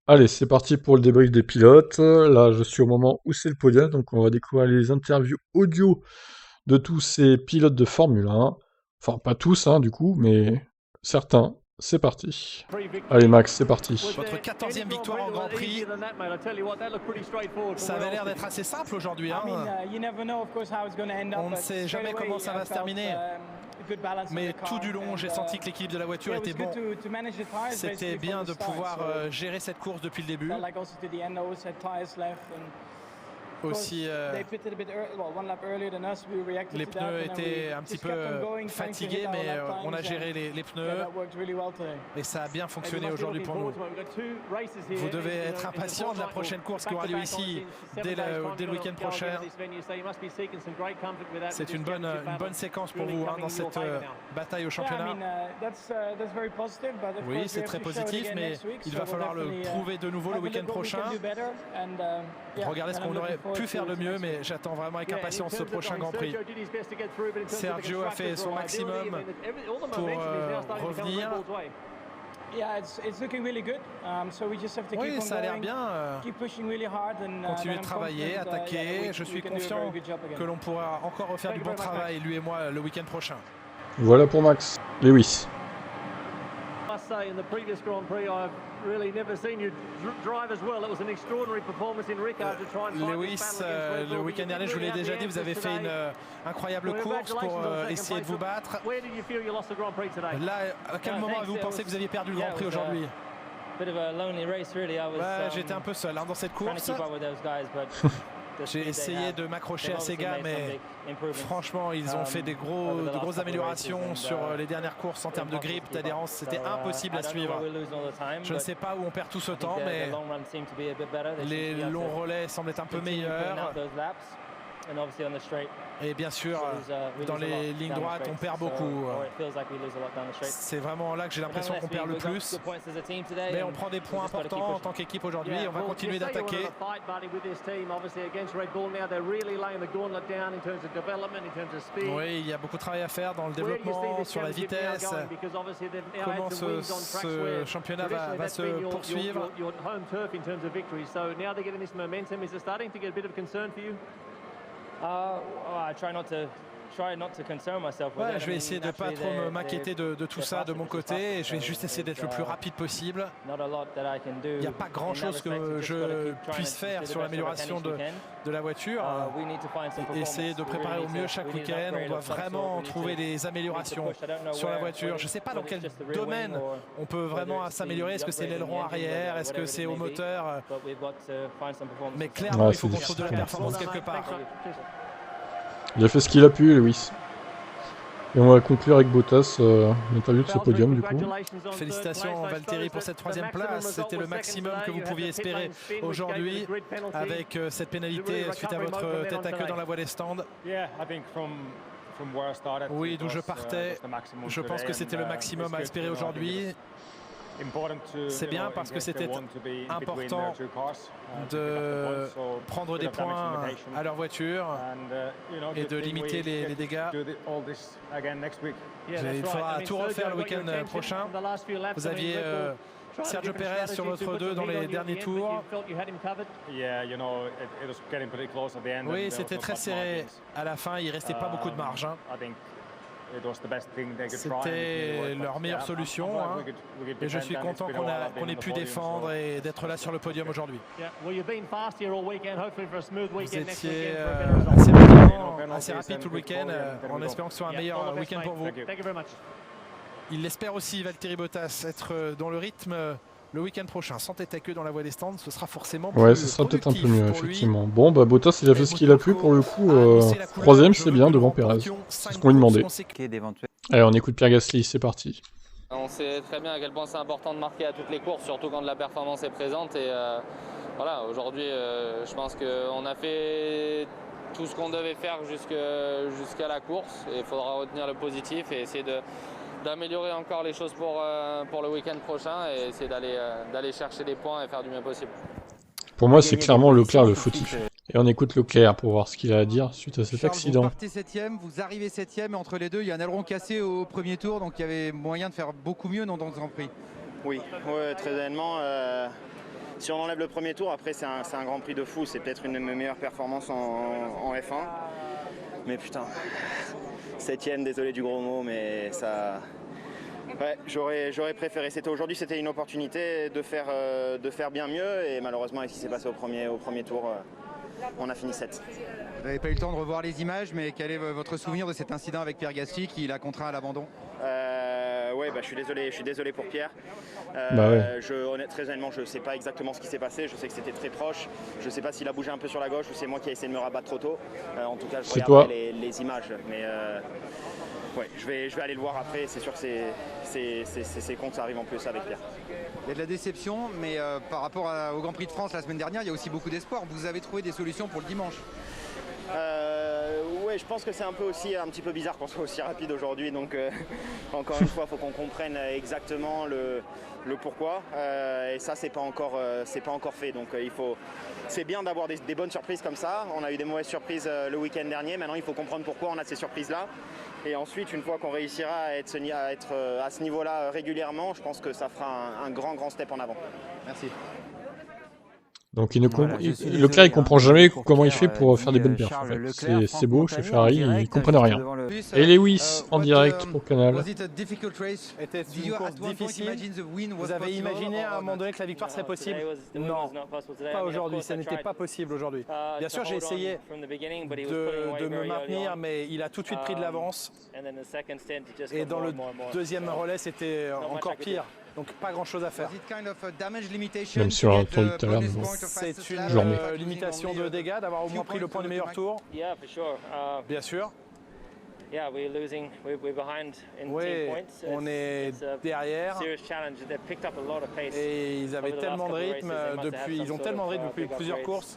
Allez, c'est parti pour le débrief des pilotes. Là, je suis au moment où c'est le podium, donc on va découvrir les interviews audio de tous ces pilotes de Formule 1. Enfin, pas tous, hein, du coup, mais certains. C'est parti. Allez, Max, c'est parti. Votre 14e victoire en Grand Prix. Ça avait l'air d'être assez simple aujourd'hui. Hein. On ne sait jamais comment ça va se terminer. Mais tout du long, j'ai senti que l'équilibre de la voiture était bon. C'était bien de pouvoir gérer cette course depuis le début. Aussi, les pneus étaient un petit peu fatigués, mais on a géré les pneus et ça a bien fonctionné aujourd'hui pour nous. Vous devez être impatient de la prochaine course qui aura lieu ici dès le week-end prochain. C'est une bonne séquence pour vous hein, dans cette bataille au championnat. Oui, c'est très positif, mais il va falloir le prouver de nouveau le week-end prochain. Regardez ce qu'on aurait pu faire de mieux, mais j'attends vraiment avec impatience ce prochain Grand Prix. Sergio a fait son maximum pour revenir. Oui, ça a l'air bien. Continuer de travailler, attaquer. Je suis confiant que l'on pourra encore refaire du bon travail, lui et moi, le week-end prochain. Voilà pour Max. Lewis. Lewis, le week-end dernier, je vous l'ai déjà dit, vous avez fait une incroyable course pour essayer de vous battre. Là, à quel moment avez-vous pensé que vous aviez perdu le Grand Prix aujourd'hui? J'étais un peu seul hein, dans cette course. J'ai essayé de m'accrocher à ces gars, mais franchement, ils ont fait de grosses améliorations sur les dernières courses en termes de grip, d'adhérence. C'était impossible à suivre. Je ne sais pas où on perd tout ce temps, mais les longs relais semblent être un peu meilleurs. Et bien sûr, dans les lignes droites, on perd beaucoup. C'est vraiment là que j'ai l'impression qu'on perd le plus. Mais on prend des points importants en tant qu'équipe aujourd'hui. On va continuer d'attaquer. Oui, il y a beaucoup de travail à faire dans le développement, sur la vitesse. Comment ce championnat va se poursuivre. Ouais, je vais essayer de ne pas trop m'inquiéter de tout ça de mon côté. Je vais juste essayer d'être le plus rapide possible. Il n'y a pas grand chose que je puisse faire sur l'amélioration de la voiture. Essayer de préparer au mieux chaque week-end. On doit vraiment trouver des améliorations sur la voiture. Je ne sais pas dans quel domaine on peut vraiment s'améliorer. Est-ce que c'est l'aileron arrière? Est-ce que c'est au moteur? Mais clairement, il faut qu'on trouve de la performance quelque part. Il a fait ce qu'il a pu, Lewis. Et on va conclure avec Bottas l'interview de ce podium, du coup. Félicitations Valtteri pour cette 3e place. C'était le maximum que vous pouviez espérer aujourd'hui avec cette pénalité suite à votre tête à queue dans la voie des stands. Oui, d'où je partais, je pense que c'était le maximum à espérer aujourd'hui. C'est bien parce que c'était important de prendre des points à leur voiture et de limiter les dégâts. Il faudra tout refaire le week-end prochain. Vous aviez Sergio Perez sur votre 2 dans les derniers tours. Oui, c'était très serré à la fin, il ne restait pas beaucoup de marge. Hein. C'était leur meilleure solution hein. Et je suis content qu'on ait pu défendre et d'être là sur le podium aujourd'hui. Vous étiez assez rapide tout le week-end en espérant que ce soit un meilleur week-end pour vous. Il l'espère aussi, Valtteri Bottas, être dans le rythme le week-end prochain. Sans tête à queue dans la voie des stands, ce sera forcément plus ouais, ce sera peut-être un peu mieux, effectivement. Bon, bah Bottas, il a fait ce qu'il a pu pour le coup. 3ème, c'est bien devant Perez. C'est ce qu'on lui demandait. Allez, on écoute Pierre Gasly, c'est parti. On sait très bien à quel point c'est important de marquer à toutes les courses, surtout quand la performance est présente. Et voilà, aujourd'hui, je pense qu'on a fait tout ce qu'on devait faire jusqu'à la course. Et il faudra retenir le positif et essayer d'améliorer encore les choses pour le week-end prochain et essayer d'aller chercher des points et faire du mieux possible. Pour moi, c'est clairement Leclerc le fautif. Et on écoute Leclerc pour voir ce qu'il a à dire suite à cet accident. Vous partez 7ème, vous arrivez 7ème, et entre les deux, il y a un aileron cassé au premier tour, donc il y avait moyen de faire beaucoup mieux dans ce Grand Prix. Oui, ouais, très honnêtement, Si on enlève le premier tour, après c'est un Grand Prix de fou, c'est peut-être une de mes meilleures performances en F1. Mais putain, 7ème, désolé du gros mot, mais ça... Ouais, j'aurais préféré. Aujourd'hui, c'était une opportunité de faire bien mieux, et malheureusement, avec ce qui s'est passé au premier tour, on a fini 7. Vous n'avez pas eu le temps de revoir les images, mais quel est votre souvenir de cet incident avec Pierre Gasly qui l'a contraint à l'abandon? Ouais, je suis désolé pour Pierre. Ouais. Très honnêtement, je ne sais pas exactement ce qui s'est passé. Je sais que c'était très proche. Je ne sais pas s'il a bougé un peu sur la gauche ou c'est moi qui ai essayé de me rabattre trop tôt. En tout cas, je regarderai les images. Mais ouais, je vais aller le voir après. C'est sûr que c'est con que ça arrive en plus avec Pierre. Il y a de la déception, mais par rapport au Grand Prix de France la semaine dernière, il y a aussi beaucoup d'espoir. Vous avez trouvé des solutions pour le dimanche? Ouais, je pense que c'est un petit peu bizarre qu'on soit aussi rapide aujourd'hui, donc encore une fois, il faut qu'on comprenne exactement le pourquoi, et ça c'est pas encore fait, donc c'est bien d'avoir des bonnes surprises comme ça. On a eu des mauvaises surprises le week-end dernier, maintenant il faut comprendre pourquoi on a ces surprises là, et ensuite une fois qu'on réussira à être à ce niveau là régulièrement, je pense que ça fera un grand step en avant. Merci. Donc Leclerc il comprend jamais comment il fait pour faire des bonnes perfs. En fait. C'est beau, chez Ferrari, ils comprennent rien. Et Lewis en direct pour Canal. Était une course difficile. Vous avez imaginé à un moment donné que la victoire serait possible? Non, pas aujourd'hui, ça n'était pas possible aujourd'hui. Bien sûr, j'ai essayé de me maintenir, mais il a tout de suite pris de l'avance. Et dans le deuxième relais, c'était encore pire. Donc pas grand chose à faire. Même sur un tour de tout à l'heure, mais bon. C'est une limitation de dégâts d'avoir au moins pris le point du meilleur tour. Bien sûr. Oui, on est derrière. Et ils avaient tellement de rythme depuis plusieurs courses.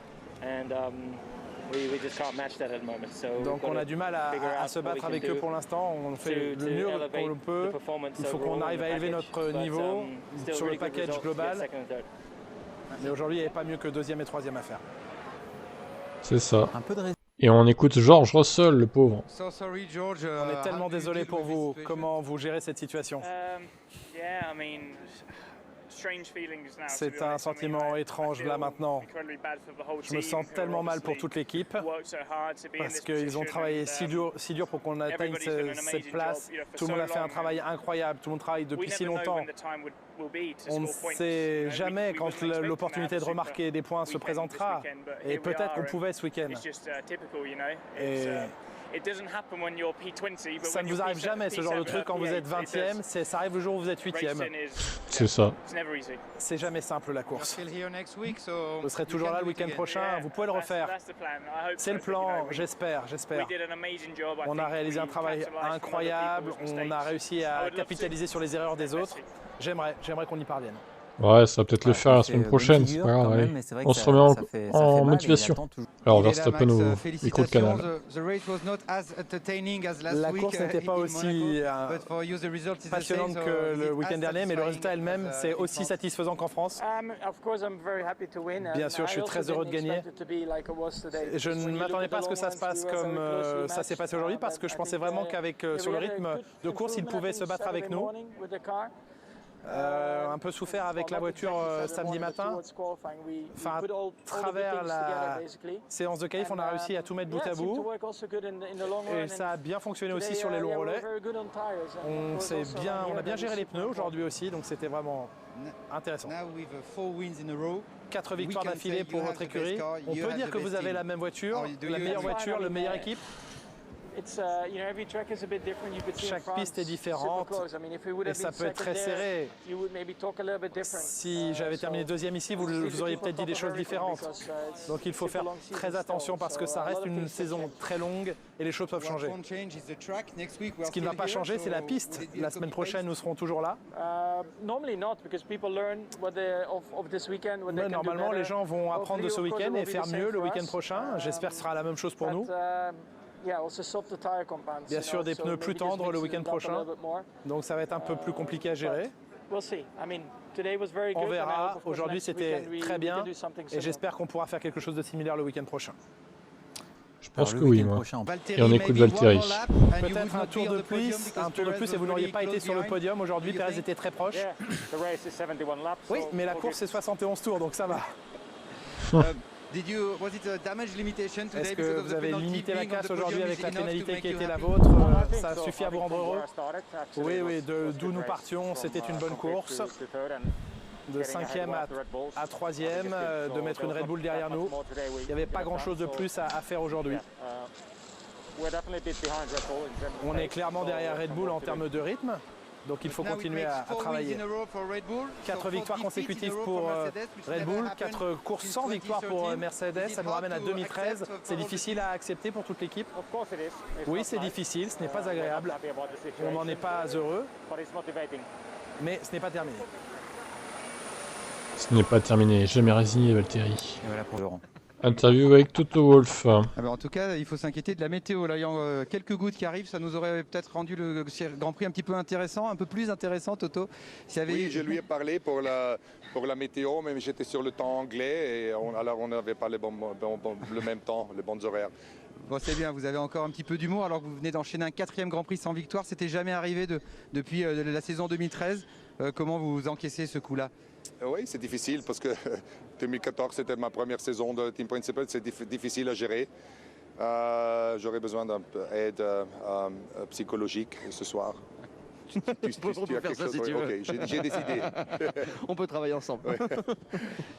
Donc on a du mal à se battre avec eux pour l'instant. On fait le mieux qu'on le peut. Il faut qu'on arrive à élever notre niveau sur le package global. Mais aujourd'hui, il n'y avait pas mieux que deuxième et troisième à faire. C'est ça. Et on écoute George Russell, le pauvre. On est tellement désolé pour vous. Comment vous gérez cette situation? C'est un sentiment étrange là maintenant. Je me sens tellement mal pour toute l'équipe parce qu'ils ont travaillé si dur pour qu'on atteigne cette place. Tout le monde a fait un travail incroyable, tout le monde travaille depuis si longtemps. On ne sait jamais quand l'opportunité de remarquer des points se présentera, et peut-être qu'on pouvait ce week-end. Et ça ne vous arrive jamais ce genre de truc quand vous êtes 20e, ça arrive le jour où vous êtes 8e. C'est ça. C'est jamais simple la course. Vous serez toujours là le week-end prochain, vous pouvez le refaire. C'est le plan, j'espère. On a réalisé un travail incroyable, on a réussi à capitaliser sur les erreurs des autres. J'aimerais qu'on y parvienne. Ouais, ça va peut-être le faire la semaine prochaine, c'est pas grave. Allez. On se remet en motivation. Alors, Verstappen au micro de Canal. La course n'était pas aussi passionnante que le week-end dernier, mais le résultat elle-même, c'est aussi satisfaisant qu'en France. Bien sûr, je suis très heureux de gagner. Je ne m'attendais pas à ce que ça se passe comme ça s'est passé aujourd'hui, parce que je pensais vraiment qu'avec sur le rythme de course, il pouvait se battre avec nous. Un peu souffert avec la voiture samedi matin. Enfin, à travers la séance de qualif, on a réussi à tout mettre bout à bout. Et ça a bien fonctionné aussi sur les longs relais. On a bien géré les pneus aujourd'hui aussi, donc c'était vraiment intéressant. 4 victoires d'affilée pour votre écurie. On peut dire que vous avez la même voiture, la meilleure voiture, la meilleure équipe. Chaque piste est différente et ça peut être très serré. Si j'avais terminé deuxième ici, vous auriez peut-être dit des choses différentes. Donc il faut faire très attention parce que ça reste une saison très longue et les choses peuvent changer. Ce qui ne va pas changer, c'est la piste. La semaine prochaine, nous serons toujours là. Mais normalement, les gens vont apprendre de ce week-end et faire mieux le week-end prochain. J'espère que ce sera la même chose pour nous. Bien sûr, des pneus plus tendres le week-end prochain, donc ça va être un peu plus compliqué à gérer. On verra. Aujourd'hui, c'était très bien et j'espère qu'on pourra faire quelque chose de similaire le week-end prochain. Je pense que oui, moi. Et on écoute Valtteri. Peut-être un tour de plus et vous n'auriez pas été sur le podium. Aujourd'hui, Perez était très proche. Oui, mais la course c'est 71 tours, donc ça va. Est-ce que vous avez limité la casse aujourd'hui avec la pénalité qui a été la vôtre? Ça suffit à vous rendre heureux? Oui, oui, d'où nous partions, c'était une bonne course. De 5e à 3e, de mettre une Red Bull derrière nous. Il n'y avait pas grand-chose de plus à faire aujourd'hui. On est clairement derrière Red Bull en termes de rythme. Donc il faut continuer à travailler. 4 victoires consécutives pour Red Bull, 4 courses sans victoire pour Mercedes, ça nous ramène à 2013. C'est difficile à accepter pour toute l'équipe? Oui, c'est difficile, ce n'est pas agréable. On n'en est pas heureux, mais ce n'est pas terminé. Ce n'est pas terminé, jamais résigné Valtteri. Et voilà pour Laurent. Interview avec Toto Wolff. En tout cas, il faut s'inquiéter de la météo. Là, il y a quelques gouttes qui arrivent, ça nous aurait peut-être rendu le Grand Prix un petit peu intéressant, un peu plus intéressant, Toto. Oui, je lui ai parlé pour la météo, mais j'étais sur le temps anglais et alors on n'avait pas le même temps, les bons horaires. Bon, c'est bien, vous avez encore un petit peu d'humour alors que vous venez d'enchaîner un 4e Grand Prix sans victoire. C'était jamais arrivé depuis la saison 2013. Comment vous encaissez ce coup-là? Oui, c'est difficile parce que 2014, c'était ma première saison de Team Principal. C'est difficile à gérer. J'aurais besoin d'aide psychologique ce soir. On peut faire ça si tu veux. Ok, j'ai décidé. On peut travailler ensemble.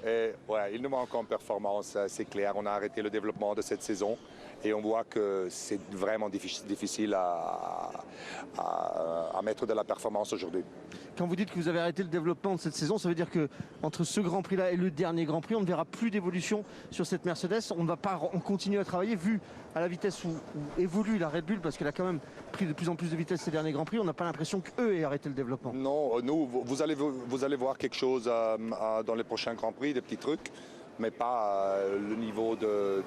Ouais, il nous manque en performance, c'est clair. On a arrêté le développement de cette saison et on voit que c'est vraiment difficile à mettre de la performance aujourd'hui. Quand vous dites que vous avez arrêté le développement de cette saison, ça veut dire que entre ce Grand Prix-là et le dernier Grand Prix, on ne verra plus d'évolution sur cette Mercedes. On ne va pas continuer à travailler, vu à la vitesse où évolue la Red Bull, parce qu'elle a quand même pris de plus en plus de vitesse ces derniers Grands Prix. On n'a pas l'impression qu'eux aient arrêté le développement. Non, nous, vous allez voir quelque chose dans les prochains Grands Prix, des petits trucs, mais pas le niveau de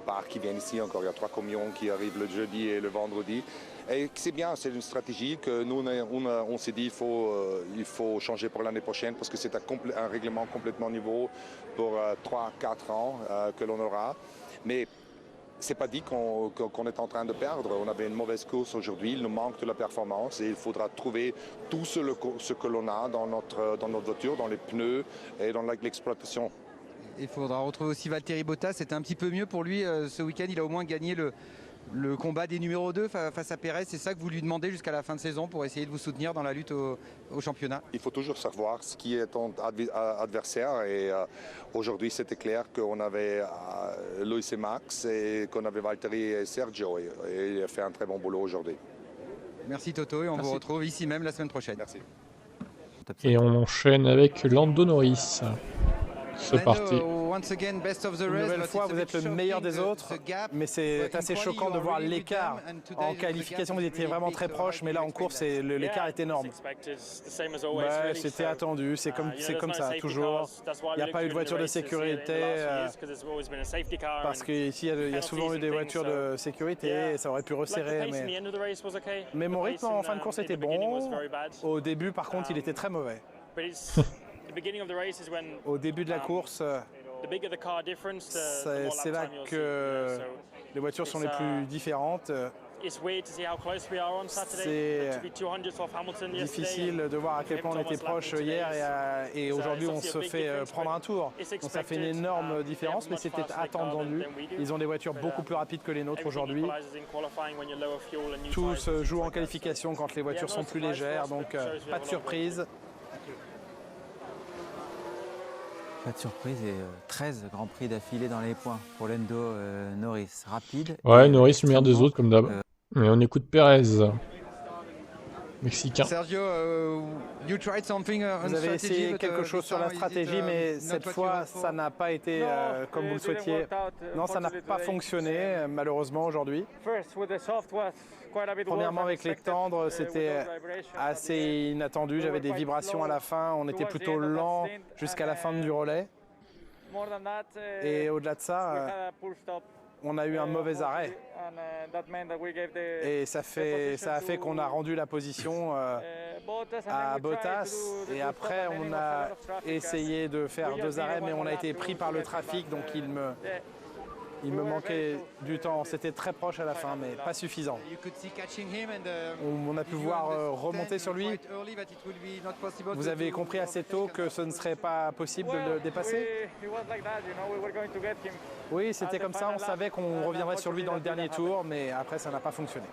parts qui viennent ici. Encore, il y a 3 camions qui arrivent le jeudi et le vendredi. Et c'est bien, c'est une stratégie que nous, on s'est dit il faut changer pour l'année prochaine parce que c'est un règlement complètement nouveau pour 3-4 ans que l'on aura. Mais c'est pas dit qu'on est en train de perdre. On avait une mauvaise course aujourd'hui, il nous manque de la performance et il faudra trouver tout ce que l'on a dans notre voiture, dans les pneus et dans l'exploitation. Il faudra retrouver aussi Valtteri Bottas. C'était un petit peu mieux pour lui ce week-end. Il a au moins gagné le combat des numéros 2 face à Perez. C'est ça que vous lui demandez jusqu'à la fin de saison pour essayer de vous soutenir dans la lutte au championnat? Il faut toujours savoir ce qui est ton adversaire et aujourd'hui c'était clair qu'on avait Lewis et Max et qu'on avait Valtteri et Sergio et il a fait un très bon boulot aujourd'hui. Merci Toto et on vous retrouve ici même la semaine prochaine. Merci. Et on enchaîne avec Lando Norris. C'est parti. Une nouvelle fois, vous êtes le meilleur des autres, mais c'est assez choquant de voir l'écart. En qualification, vous étiez vraiment très proche, mais là en course, l'écart est énorme. C'était attendu, c'est comme ça, toujours. Il n'y a pas eu de voiture de sécurité, parce qu'ici, il y a souvent eu des voitures de sécurité, et ça aurait pu resserrer. Mais mon rythme en fin de course était bon. Au début, par contre, il était très mauvais. Au début de la course, c'est là que les voitures sont les plus différentes. C'est difficile de voir à quel point on était proche hier et aujourd'hui on se fait prendre un tour. Donc ça fait une énorme différence, mais c'était attendu. Ils ont des voitures beaucoup plus rapides que les nôtres aujourd'hui. Tout se joue en qualification quand les voitures sont plus légères, donc pas de surprise. Pas de surprise et 13 Grands Prix d'affilée dans les points pour Lando Norris. Rapide. Ouais, Norris le meilleur des autres comme d'hab. Et on écoute Perez. Mexicain. Sergio, vous avez essayé quelque chose sur la stratégie, mais cette fois, ça n'a pas été comme vous le souhaitiez. Non, ça n'a pas fonctionné, malheureusement, aujourd'hui. Premièrement, avec les tendres, c'était assez inattendu. J'avais des vibrations à la fin. On était plutôt lent jusqu'à la fin du relais. Et au-delà de ça, on a eu un mauvais arrêt. Et ça a fait qu'on a rendu la position à Bottas. Et après, on a essayé de faire 2 arrêts, mais on a été pris par le trafic. Donc Il me manquait du temps, c'était très proche à la fin, mais pas suffisant. On a pu voir remonter sur lui. Vous avez compris assez tôt que ce ne serait pas possible de le dépasser? Oui, c'était comme ça, on savait qu'on reviendrait sur lui dans le dernier tour, mais après ça n'a pas fonctionné.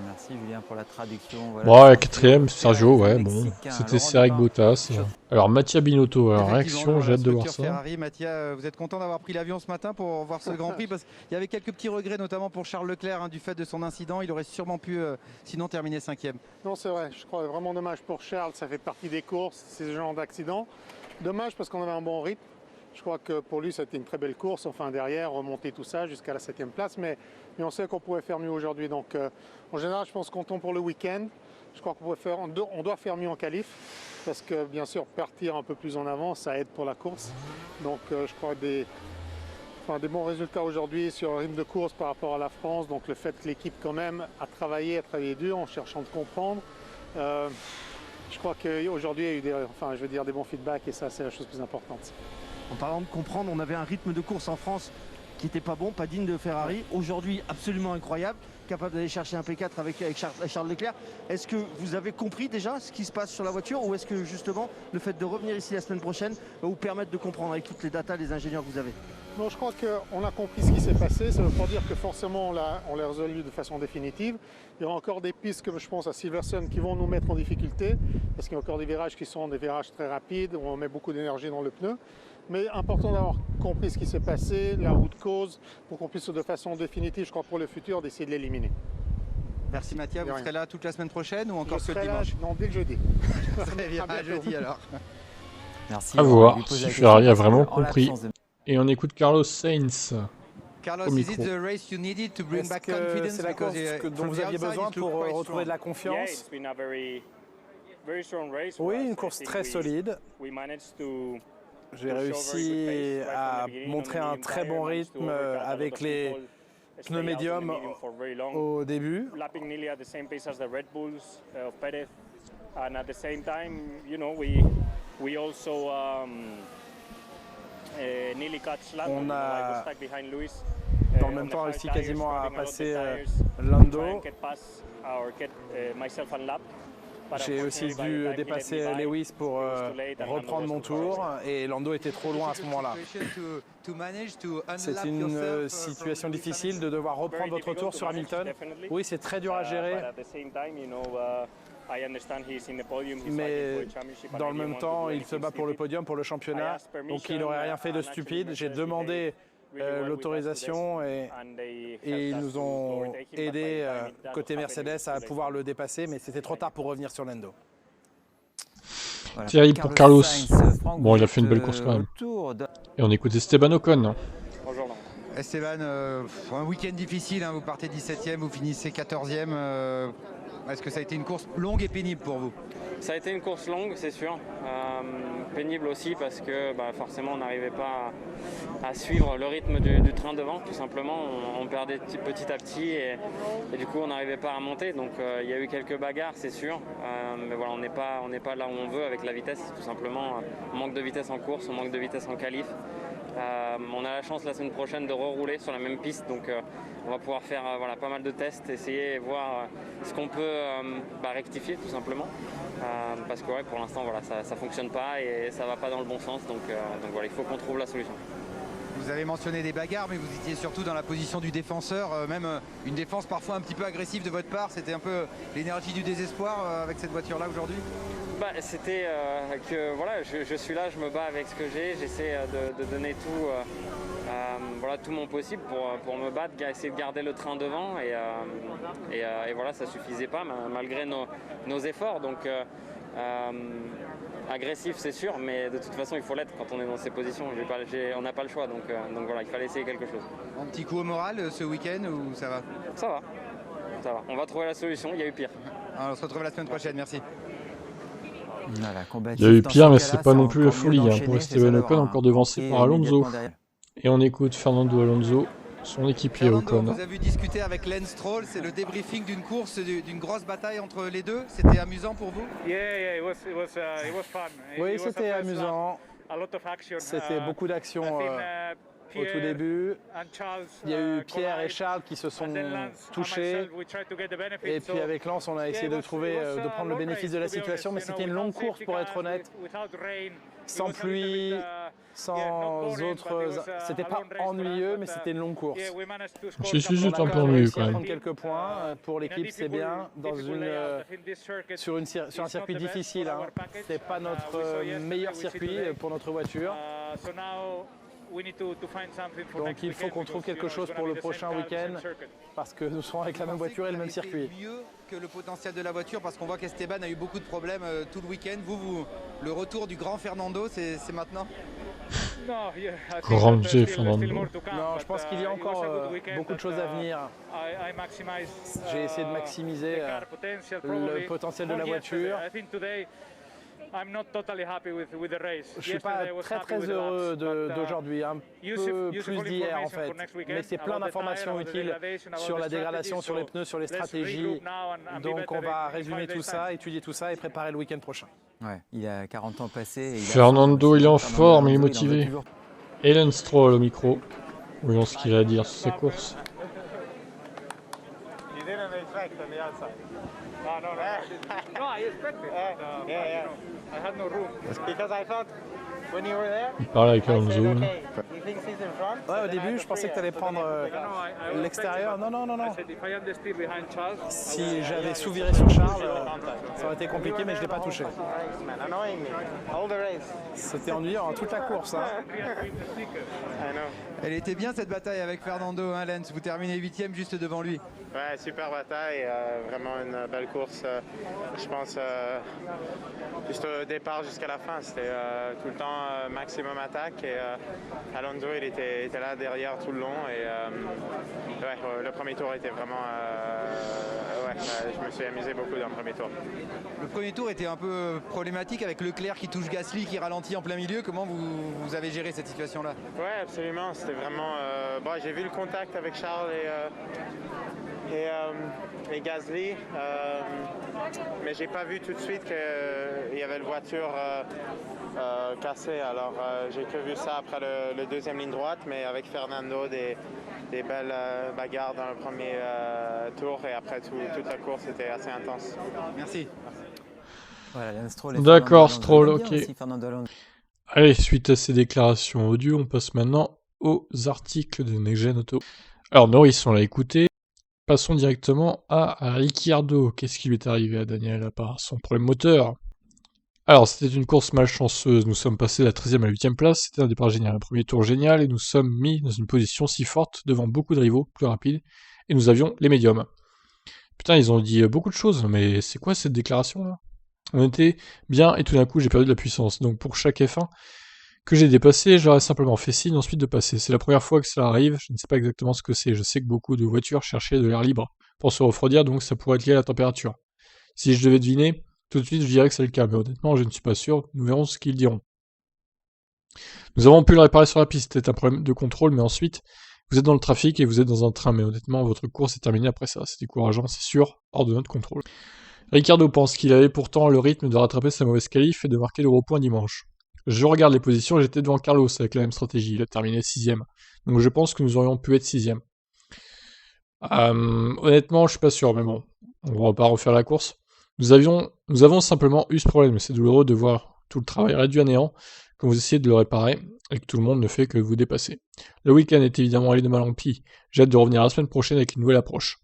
Merci Julien pour la traduction. Voilà, ouais, quatrième, Sergio, ouais, bon, c'était serré avec Bottas. Alors, Mattia Binotto, alors réaction, j'ai hâte de voir ça. Ferrari, Mattia, vous êtes content d'avoir pris l'avion ce matin pour voir ce Grand Prix? Parce qu'il y avait quelques petits regrets, notamment pour Charles Leclerc, hein, du fait de son incident. Il aurait sûrement pu, sinon, terminer 5e. Non, c'est vrai, je crois vraiment dommage pour Charles, ça fait partie des courses, ces genres d'accidents. Dommage parce qu'on avait un bon rythme. Je crois que pour lui, ça a été une très belle course, enfin derrière, remonter tout ça jusqu'à la 7e place, mais on sait qu'on pouvait faire mieux aujourd'hui. Donc en général, je pense qu'on tombe pour le week-end. Je crois on doit faire mieux en qualif, parce que bien sûr, partir un peu plus en avant, ça aide pour la course. Donc je crois des bons résultats aujourd'hui sur le rythme de course par rapport à la France. Donc le fait que l'équipe quand même a travaillé dur en cherchant de comprendre. Je crois qu'aujourd'hui, il y a eu des bons feedbacks et ça, c'est la chose plus importante. En parlant de comprendre, on avait un rythme de course en France qui n'était pas bon, pas digne de Ferrari. Aujourd'hui, absolument incroyable, capable d'aller chercher un P4 avec Charles Leclerc. Est-ce que vous avez compris déjà ce qui se passe sur la voiture, ou est-ce que justement le fait de revenir ici la semaine prochaine va vous permettre de comprendre avec toutes les datas, les ingénieurs que vous avez? Non, je crois qu'on a compris ce qui s'est passé. Ça ne veut pas dire que forcément on l'a résolu de façon définitive. Il y aura encore des pistes, comme je pense à Silverstone, qui vont nous mettre en difficulté, parce qu'il y a encore des virages qui sont des virages très rapides, où on met beaucoup d'énergie dans le pneu. Mais important d'avoir compris ce qui s'est passé, la route cause, pour qu'on puisse de façon définitive, je crois pour le futur, d'essayer de l'éliminer. Merci Mathias, vous serez là toute la semaine prochaine ou encore que le dimanche? Non, dès le jeudi. Très bien, à jeudi alors. Merci. À voir si Ferrari a vraiment compris. Et on écoute Carlos Sainz. Carlos, is it the race you needed to bring back confidence? C'est la course dont vous aviez besoin pour retrouver de la confiance? Oui, une course très solide. J'ai réussi à montrer un très bon rythme avec les pneus médiums au début. On a, dans le même temps, réussi quasiment à passer Lando. J'ai aussi dû dépasser Lewis pour reprendre mon tour, et Lando était trop loin à ce moment-là. C'est une situation difficile de devoir reprendre votre tour sur Hamilton. Oui, c'est très dur à gérer. Mais dans le même temps, il se bat pour le podium, pour le championnat, donc il n'aurait rien fait de stupide. J'ai demandé l'autorisation et ils nous ont aidé côté Mercedes à pouvoir le dépasser, mais c'était trop tard pour revenir sur Lando. Voilà. Terrible pour Carlos. Bon, il a fait une belle course quand même. Et on écoute Esteban Ocon. Bonjour. Esteban, un week-end difficile, hein, vous partez 17e, vous finissez 14e. Est-ce que ça a été une course longue et pénible pour vous? Ça a été une course longue, c'est sûr. Pénible aussi parce que forcément on n'arrivait pas à suivre le rythme du train devant, tout simplement. On perdait petit à petit et du coup on n'arrivait pas à monter. Donc il y a eu quelques bagarres, c'est sûr. Mais voilà, on n'est pas là où on veut avec la vitesse, tout simplement. On manque de vitesse en course, on manque de vitesse en qualif. On a la chance la semaine prochaine de rerouler sur la même piste, donc on va pouvoir faire pas mal de tests, essayer et voir ce qu'on peut rectifier tout simplement. Parce que pour l'instant ça ne fonctionne pas et ça ne va pas dans le bon sens, donc voilà, il faut qu'on trouve la solution. Vous avez mentionné des bagarres, mais vous étiez surtout dans la position du défenseur, même une défense parfois un petit peu agressive de votre part. C'était un peu l'énergie du désespoir avec cette voiture-là aujourd'hui? C'était que voilà, je suis là, je me bats avec ce que j'ai, j'essaie de donner tout, tout mon possible pour me battre, essayer de garder le train devant et voilà, ça suffisait pas malgré nos efforts. Donc agressif c'est sûr, mais de toute façon il faut l'être quand on est dans ces positions. On n'a pas le choix, donc voilà, il fallait essayer quelque chose. Un petit coup au moral ce week-end ou ça va? Ça va, on va trouver la solution, il y a eu pire. Alors, on se retrouve la semaine prochaine, merci. Voilà, il y a eu pire, mais c'est pas non plus la folie pour Esteban Ocon, encore devancé par Alonso. Et on écoute Fernando Alonso, son équipier Ocon. Vous avez discuté avec Lance Stroll, c'est le débriefing d'une course, d'une grosse bataille entre les deux. C'était amusant pour vous? Oui, c'était amusant. C'était beaucoup d'action au tout début. Il y a eu Pierre et Charles qui se sont touchés. Et puis avec Lance, on a essayé de prendre le bénéfice de la situation, mais c'était une longue course pour être honnête. Sans pluie, sans autres... C'était pas ennuyeux, mais c'était une longue course. Si, c'est un peu ennuyeux quand même. Prendre quelques points pour l'équipe, c'est bien. Sur un circuit difficile, hein. C'est pas notre meilleur circuit pour notre voiture. Donc il faut qu'on trouve quelque chose pour le prochain week-end parce que nous serons avec la même voiture et le même circuit. Mieux que le potentiel de la voiture parce qu'on voit qu'Esteban a eu beaucoup de problèmes tout le week-end. Le retour du grand Fernando, c'est maintenant? Grand Fernando. Non, je pense qu'il y a encore beaucoup de choses à venir. J'ai essayé de maximiser le potentiel de la voiture. Je ne suis pas très heureux d'aujourd'hui, un peu plus d'hier en fait, mais c'est plein d'informations utiles sur la dégradation, sur les pneus, sur les stratégies, donc on va résumer tout ça, étudier tout ça et préparer le week-end prochain. Ouais, il a 40 ans passés. Fernando, il est en forme, il est motivé. Hélène Stroll au micro. Voyons ce qu'il a à dire sur sa course. Il parle avec Alonso. Ouais, au début, je pensais que tu allais prendre l'extérieur. Non. Si j'avais sous-viré sur Charles, ça aurait été compliqué, mais je ne l'ai pas touché. C'était ennuyant, toute la course. Hein. Elle était bien cette bataille avec Fernando, hein, Lens. Vous terminez 8e juste devant lui. Ouais, super bataille, vraiment une belle course. Je pense juste au départ jusqu'à la fin, c'était tout le temps maximum attaque et Alonso il était là derrière tout le long et ouais, le premier tour était vraiment... je me suis amusé beaucoup dans le premier tour. Le premier tour était un peu problématique avec Leclerc qui touche Gasly, qui ralentit en plein milieu. Comment vous avez géré cette situation-là? Ouais, absolument, c'était vraiment... j'ai vu le contact avec Charles et Gasly, mais j'ai pas vu tout de suite qu'il y avait une voiture cassée, alors j'ai que vu ça après le deuxième ligne droite, mais avec Fernando des belles bagarres dans le premier tour et après toute la course était assez intense. Merci. Voilà, d'accord, Stroll, ok. Allez, suite à ces déclarations audio, on passe maintenant aux articles de Next Gen Auto. Alors Norris, on l'a écouté. Passons directement à Ricciardo. Qu'est-ce qui lui est arrivé à Daniel à part son problème moteur? Alors, c'était une course malchanceuse. Nous sommes passés de la 13e à la 8e place. C'était un départ génial, un premier tour génial, et nous sommes mis dans une position si forte devant beaucoup de rivaux plus rapides, et nous avions les médiums. Putain, ils ont dit beaucoup de choses, mais c'est quoi cette déclaration-là? On était bien, et tout d'un coup, j'ai perdu de la puissance. Donc, pour chaque F1 que j'ai dépassé, j'aurais simplement fait signe ensuite de passer. C'est la première fois que ça arrive, je ne sais pas exactement ce que c'est. Je sais que beaucoup de voitures cherchaient de l'air libre pour se refroidir, donc ça pourrait être lié à la température. Si je devais deviner, tout de suite je dirais que c'est le cas, mais honnêtement je ne suis pas sûr, nous verrons ce qu'ils diront. Nous avons pu le réparer sur la piste, c'était un problème de contrôle, mais ensuite, vous êtes dans le trafic et vous êtes dans un train, mais honnêtement votre course est terminée après ça, c'est décourageant, c'est sûr, hors de notre contrôle. Ricciardo pense qu'il avait pourtant le rythme de rattraper sa mauvaise qualif et de marquer le gros point dimanche. Je regarde les positions, j'étais devant Carlos avec la même stratégie, il a terminé 6ème. Donc je pense que nous aurions pu être 6ème. Honnêtement, je suis pas sûr, mais bon, on va pas refaire la course. Nous avons simplement eu ce problème, c'est douloureux de voir tout le travail réduit à néant quand vous essayez de le réparer et que tout le monde ne fait que vous dépasser. Le week-end est évidemment allé de mal en pis, j'ai hâte de revenir la semaine prochaine avec une nouvelle approche.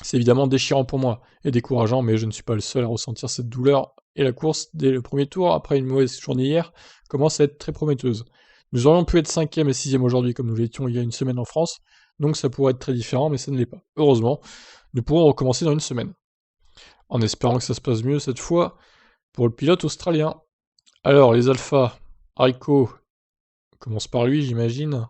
C'est évidemment déchirant pour moi et décourageant, mais je ne suis pas le seul à ressentir cette douleur. Et la course, dès le premier tour, après une mauvaise journée hier, commence à être très prometteuse. Nous aurions pu être 5e et 6e aujourd'hui, comme nous l'étions il y a une semaine en France, donc ça pourrait être très différent, mais ça ne l'est pas. Heureusement, nous pourrons recommencer dans une semaine. En espérant que ça se passe mieux cette fois pour le pilote australien. Alors, les Alpha, Rico, commence par lui, j'imagine.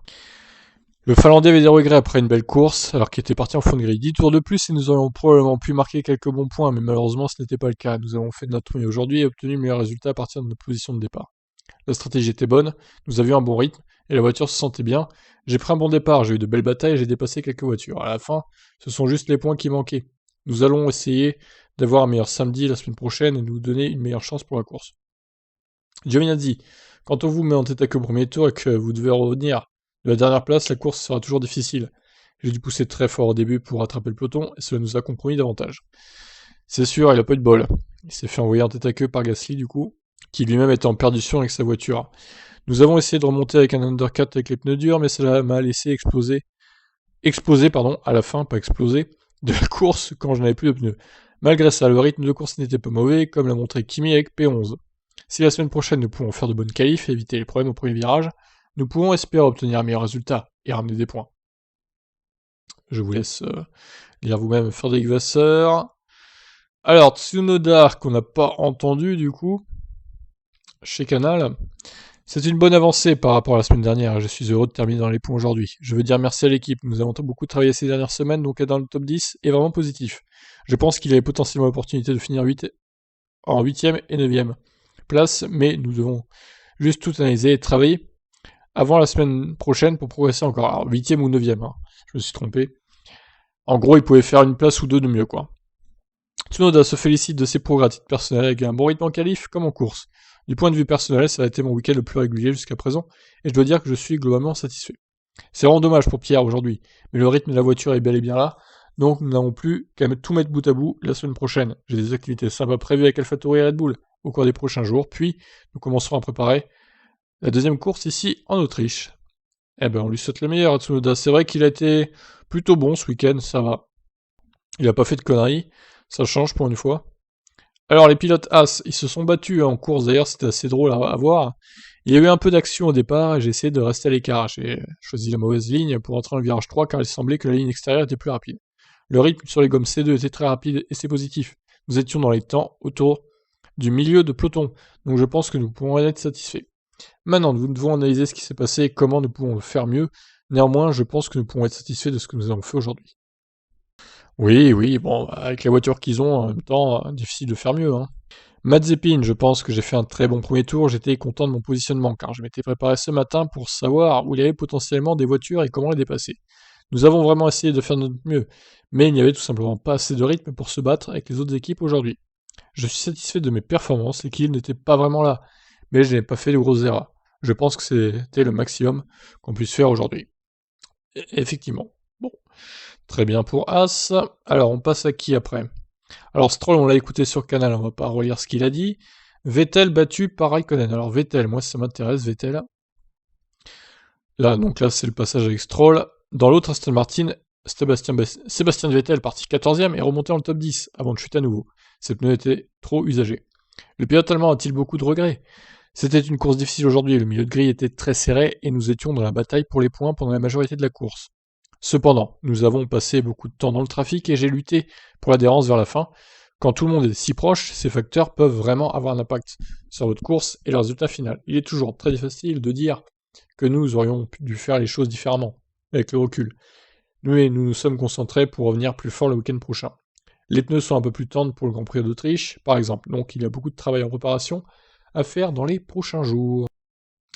Le Finlandais avait des regrets après une belle course, alors qu'il était parti en fond de grille. 10 tours de plus et nous aurions probablement pu marquer quelques bons points, mais malheureusement ce n'était pas le cas. Nous avons fait de notre mieux aujourd'hui et obtenu le meilleur résultat à partir de notre position de départ. La stratégie était bonne, nous avions un bon rythme, et la voiture se sentait bien. J'ai pris un bon départ, j'ai eu de belles batailles et j'ai dépassé quelques voitures. À la fin, ce sont juste les points qui manquaient. Nous allons essayer d'avoir un meilleur samedi la semaine prochaine et nous donner une meilleure chance pour la course. Giovinazzi, quand on vous met en tête à que au premier tour et que vous devez revenir De la dernière place, la course sera toujours difficile. J'ai dû pousser très fort au début pour rattraper le peloton, et cela nous a compromis davantage. C'est sûr, il a pas eu de bol. Il s'est fait envoyer en tête à queue par Gasly, du coup, qui lui-même était en perdition avec sa voiture. Nous avons essayé de remonter avec un undercut avec les pneus durs, mais cela m'a laissé exploser, à la fin, pas exploser, de la course quand je n'avais plus de pneus. Malgré ça, le rythme de course n'était pas mauvais, comme l'a montré Kimi avec P11. Si la semaine prochaine nous pouvons faire de bonnes qualifs et éviter les problèmes au premier virage, nous pouvons espérer obtenir un meilleur résultat et ramener des points. Je vous laisse lire vous-même Frédéric Vasseur. Alors, Tsunoda, qu'on n'a pas entendu du coup, chez Canal. C'est une bonne avancée par rapport à la semaine dernière. Je suis heureux de terminer dans les points aujourd'hui. Je veux dire merci à l'équipe. Nous avons beaucoup travaillé ces dernières semaines, donc être dans le top 10 est vraiment positif. Je pense qu'il avait potentiellement l'opportunité de finir en 8e et 9e place, mais nous devons juste tout analyser et travailler avant la semaine prochaine pour progresser encore. Alors, 8e ou 9e, hein. Je me suis trompé. En gros, il pouvait faire une place ou deux de mieux, quoi. Tsunoda se félicite de ses progrès à titre personnel avec un bon rythme en qualif comme en course. Du point de vue personnel, ça a été mon week-end le plus régulier jusqu'à présent, et je dois dire que je suis globalement satisfait. C'est vraiment dommage pour Pierre aujourd'hui, mais le rythme de la voiture est bel et bien là, donc nous n'avons plus qu'à tout mettre bout à bout la semaine prochaine. J'ai des activités sympas prévues avec AlphaTauri et Red Bull au cours des prochains jours, puis nous commencerons à préparer la deuxième course ici en Autriche. Eh ben on lui souhaite le meilleur à Tsunoda. C'est vrai qu'il a été plutôt bon ce week-end, ça va. Il a pas fait de conneries, ça change pour une fois. Alors les pilotes As, ils se sont battus en course d'ailleurs, c'était assez drôle à voir. Il y a eu un peu d'action au départ et j'ai essayé de rester à l'écart. J'ai choisi la mauvaise ligne pour entrer dans le virage 3 car il semblait que la ligne extérieure était plus rapide. Le rythme sur les gommes C2 était très rapide et c'est positif. Nous étions dans les temps autour du milieu de peloton, donc je pense que nous pouvons être satisfaits. Maintenant, nous devons analyser ce qui s'est passé et comment nous pouvons le faire mieux. Néanmoins, je pense que nous pouvons être satisfaits de ce que nous avons fait aujourd'hui. Oui, bon, avec la voiture qu'ils ont, en même temps, difficile de faire mieux, hein. Mazepin, je pense que j'ai fait un très bon premier tour, j'étais content de mon positionnement, car je m'étais préparé ce matin pour savoir où il y avait potentiellement des voitures et comment les dépasser. Nous avons vraiment essayé de faire notre mieux, mais il n'y avait tout simplement pas assez de rythme pour se battre avec les autres équipes aujourd'hui. Je suis satisfait de mes performances, l'équilibre n'était pas vraiment là, mais je n'ai pas fait de grosses erreurs. Je pense que c'était le maximum qu'on puisse faire aujourd'hui. Effectivement. Bon. Très bien pour As. Alors, on passe à qui après? Alors, Stroll, on l'a écouté sur Canal, on va pas relire ce qu'il a dit. Vettel battu par Raikkonen. Alors, Vettel, moi, ça m'intéresse, Vettel. Là, donc là, c'est le passage avec Stroll. Dans l'autre Aston Martin, Sébastien Vettel, parti 14e, est remonté dans le top 10 avant de chuter à nouveau. Ses pneus étaient trop usagés. Le pilote allemand a-t-il beaucoup de regrets? C'était une course difficile aujourd'hui, le milieu de grille était très serré et nous étions dans la bataille pour les points pendant la majorité de la course. Cependant, nous avons passé beaucoup de temps dans le trafic et j'ai lutté pour l'adhérence vers la fin. Quand tout le monde est si proche, ces facteurs peuvent vraiment avoir un impact sur votre course et le résultat final. Il est toujours très difficile de dire que nous aurions dû faire les choses différemment, avec le recul. Mais nous nous sommes concentrés pour revenir plus fort le week-end prochain. Les pneus sont un peu plus tendres pour le Grand Prix d'Autriche, par exemple, donc il y a beaucoup de travail en préparation à faire dans les prochains jours.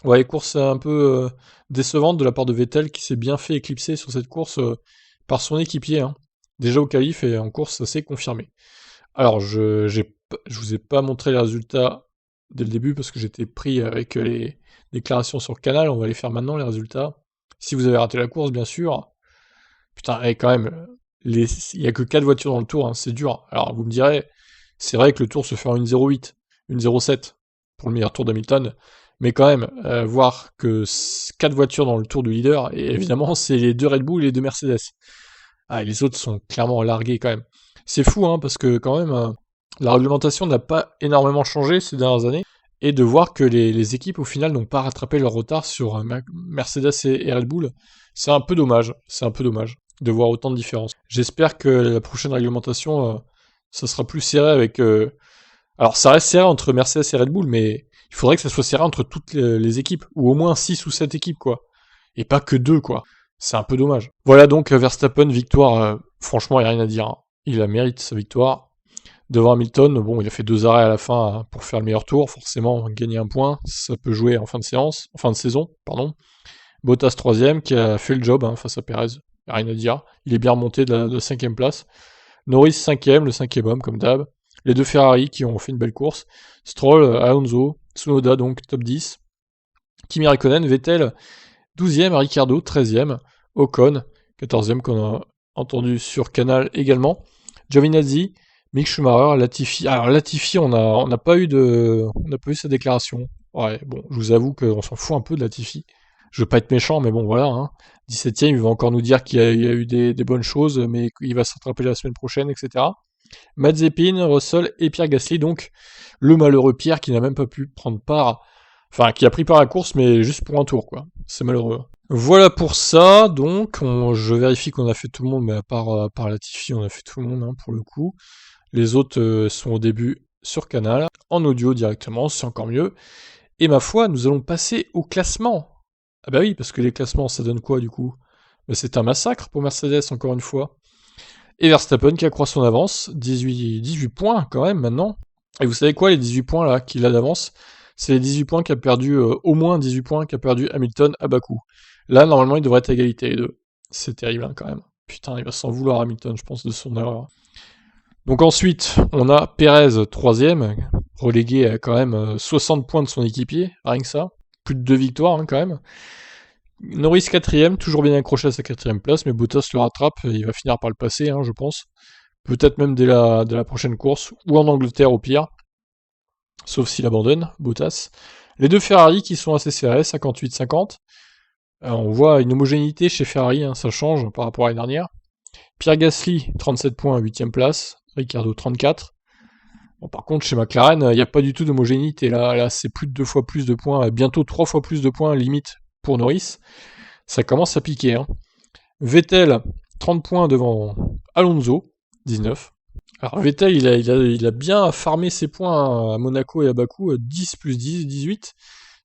Ouais, course un peu décevante de la part de Vettel qui s'est bien fait éclipser sur cette course par son équipier, hein. Déjà au qualif et en course ça s'est confirmé. Alors je vous ai pas montré les résultats dès le début parce que j'étais pris avec les déclarations sur Canal, on va les faire maintenant les résultats. Si vous avez raté la course bien sûr, putain et quand même, il y a que 4 voitures dans le tour, hein, c'est dur. Alors vous me direz, c'est vrai que le tour se fait en 1.08, 1.07 pour le meilleur tour d'Hamilton, mais quand même, voir que 4 voitures dans le tour du leader, et évidemment c'est les 2 Red Bull et les 2 Mercedes. Ah, et les autres sont clairement largués quand même. C'est fou, hein, parce que quand même, la réglementation n'a pas énormément changé ces dernières années, et de voir que les équipes au final n'ont pas rattrapé leur retard sur Mercedes et Red Bull, c'est un peu dommage, de voir autant de différences. J'espère que la prochaine réglementation, ça sera plus serré avec... Alors ça reste serré entre Mercedes et Red Bull, mais il faudrait que ça soit serré entre toutes les équipes, ou au moins 6 ou 7 équipes, quoi. Et pas que 2, quoi. C'est un peu dommage. Voilà donc Verstappen, victoire, franchement, il n'y a rien à dire, hein. Il a mérite sa victoire. Devant Hamilton, bon, il a fait 2 arrêts à la fin pour faire le meilleur tour, forcément, gagner un point, ça peut jouer en fin de saison, pardon. Bottas 3ème, qui a fait le job hein, face à Perez, il n'y a rien à dire. Il est bien remonté de la 5ème place. Norris 5ème, le 5ème homme, comme d'hab. Les 2 Ferrari qui ont fait une belle course. Stroll, Alonso, Tsunoda donc top 10. Kimi Raikkonen, Vettel 12e, Ricciardo, 13e, Ocon, 14e qu'on a entendu sur Canal également, Giovinazzi, Mick Schumacher, Latifi. Alors Latifi, on n'a pas eu sa déclaration. Ouais, bon, je vous avoue qu'on s'en fout un peu de Latifi. Je veux pas être méchant, mais bon, voilà. Hein. 17e, il va encore nous dire qu'il y a eu des bonnes choses, mais qu'il va se rattraper la semaine prochaine, etc. Mazepin, Russell et Pierre Gasly, donc le malheureux Pierre qui n'a même pas pu prendre part, enfin qui a pris part à la course, mais juste pour un tour, quoi. C'est malheureux. Voilà pour ça, donc je vérifie qu'on a fait tout le monde, mais à part Latifi, on a fait tout le monde, hein, pour le coup. Les autres sont au début sur Canal, en audio directement, c'est encore mieux. Et ma foi, nous allons passer au classement. Ah bah oui, parce que les classements, ça donne quoi du coup? Bah, c'est un massacre pour Mercedes, encore une fois. Et Verstappen qui accroît son avance, 18 points quand même maintenant. Et vous savez quoi, les 18 points là qu'il a d'avance? C'est les 18 points qu'a perdu, au moins 18 points qu'a perdu Hamilton à Bakou. Là, normalement, il devrait être à égalité les deux. C'est terrible hein, quand même. Putain, il va s'en vouloir Hamilton, je pense, de son erreur. Donc ensuite, on a Perez, 3ème, relégué à quand même 60 points de son équipier, rien que ça. Plus de 2 victoires hein, quand même. Norris 4ème, toujours bien accroché à sa 4ème place, mais Bottas le rattrape, et il va finir par le passer, hein, je pense. Peut-être même dès la prochaine course, ou en Angleterre au pire. Sauf s'il abandonne, Bottas. Les deux Ferrari qui sont assez serrés, 58-50. On voit une homogénéité chez Ferrari, hein, ça change par rapport à l'année dernière. Pierre Gasly, 37 points, 8ème place. Ricciardo, 34. Bon, par contre, chez McLaren, il n'y a pas du tout d'homogénéité. Là, c'est plus de 2 fois plus de points, bientôt 3 fois plus de points, limite, pour Norris. Ça commence à piquer. Hein. Vettel, 30 points devant Alonso, 19. Alors Vettel, il a bien farmé ses points à Monaco et à Bakou, 10 plus 10, 18.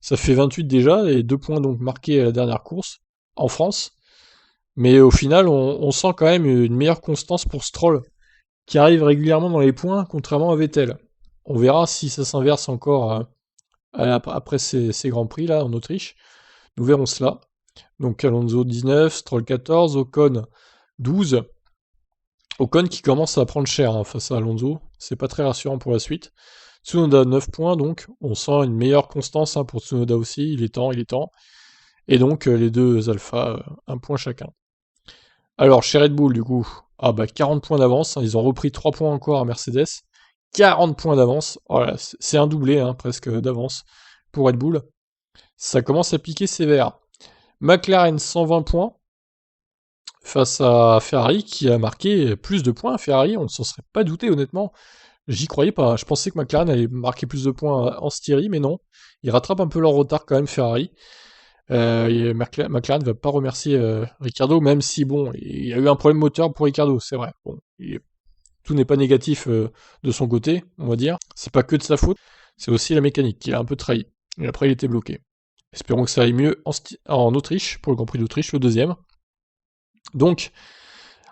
Ça fait 28 déjà, et 2 points donc marqués à la dernière course, en France. Mais au final, on sent quand même une meilleure constance pour Stroll, qui arrive régulièrement dans les points, contrairement à Vettel. On verra si ça s'inverse encore après ces Grands Prix là en Autriche. Nous verrons cela. Donc Alonso 19, Stroll 14, Ocon 12. Ocon qui commence à prendre cher hein, face à Alonso. C'est pas très rassurant pour la suite. Tsunoda 9 points, donc on sent une meilleure constance hein, pour Tsunoda aussi. Il est temps. Et donc les deux Alpha, 1 point chacun. Alors chez Red Bull du coup, 40 points d'avance, hein, ils ont repris 3 points encore à Mercedes, 40 points d'avance, voilà, c'est un doublé hein, presque d'avance pour Red Bull, ça commence à piquer sévère. McLaren 120 points, face à Ferrari qui a marqué plus de points. Ferrari, on ne s'en serait pas douté honnêtement, j'y croyais pas, je pensais que McLaren allait marquer plus de points en Styrie, mais non, ils rattrapent un peu leur retard quand même Ferrari. McLaren ne va pas remercier Ricciardo, même si bon, il y a eu un problème moteur pour Ricciardo, c'est vrai. Bon, tout n'est pas négatif de son côté, on va dire. C'est pas que de sa faute, c'est aussi la mécanique qui l'a un peu trahi. Et après, il était bloqué. Espérons que ça aille mieux en Autriche, pour le Grand Prix d'Autriche, le deuxième. Donc,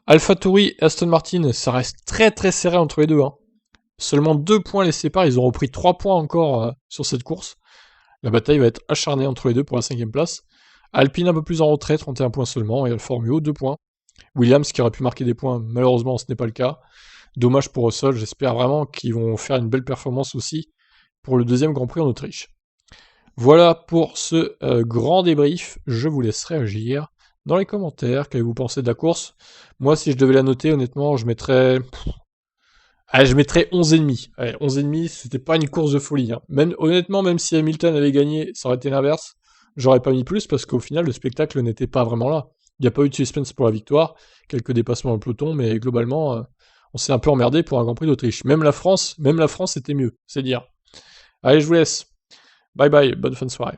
AlphaTauri et Aston Martin, ça reste très très serré entre les deux. Hein. Seulement 2 points les séparent, ils ont repris 3 points encore sur cette course. La bataille va être acharnée entre les deux pour la 5ème place. Alpine un peu plus en retrait, 31 points seulement, et Alfa Romeo 2 points. Williams qui aurait pu marquer des points, malheureusement ce n'est pas le cas. Dommage pour Russell, j'espère vraiment qu'ils vont faire une belle performance aussi pour le deuxième Grand Prix en Autriche. Voilà pour ce grand débrief, je vous laisse réagir dans les commentaires, qu'avez-vous pensé de la course? Moi si je devais la noter, honnêtement, je mettrais... je mettrais 11,5. 11,5, c'était pas une course de folie. Hein. Honnêtement, même si Hamilton avait gagné, ça aurait été l'inverse. J'aurais pas mis plus parce qu'au final, le spectacle n'était pas vraiment là. Il n'y a pas eu de suspense pour la victoire, quelques dépassements dans le peloton, mais globalement, on s'est un peu emmerdé pour un Grand Prix d'Autriche. Même la France était mieux, c'est dire. Allez, je vous laisse. Bye bye, bonne fin de soirée.